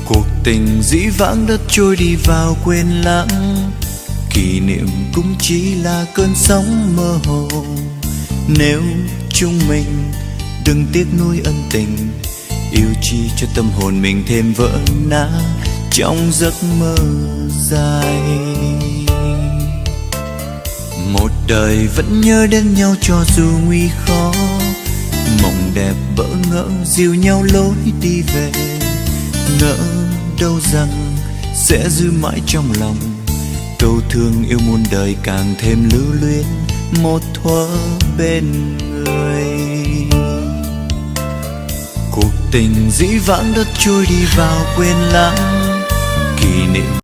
Cuộc tình dĩ vãng đã trôi đi vào quên lãng, kỷ niệm cũng chỉ là cơn sóng mơ hồ. Nếu chúng mình đừng tiếc nuối ân tình, yêu chi cho tâm hồn mình thêm vỡ nát trong giấc mơ dài. Một đời vẫn nhớ đến nhau cho dù nguy khó, mộng đẹp bỡ ngỡ dìu nhau lối đi về. Ngỡ đâu rằng sẽ giữ mãi trong lòng câu thương yêu muôn đời, càng thêm lưu luyến một thuở bên người. Cuộc tình dĩ vãng đã trôi đi vào quên lãng, kỷ niệm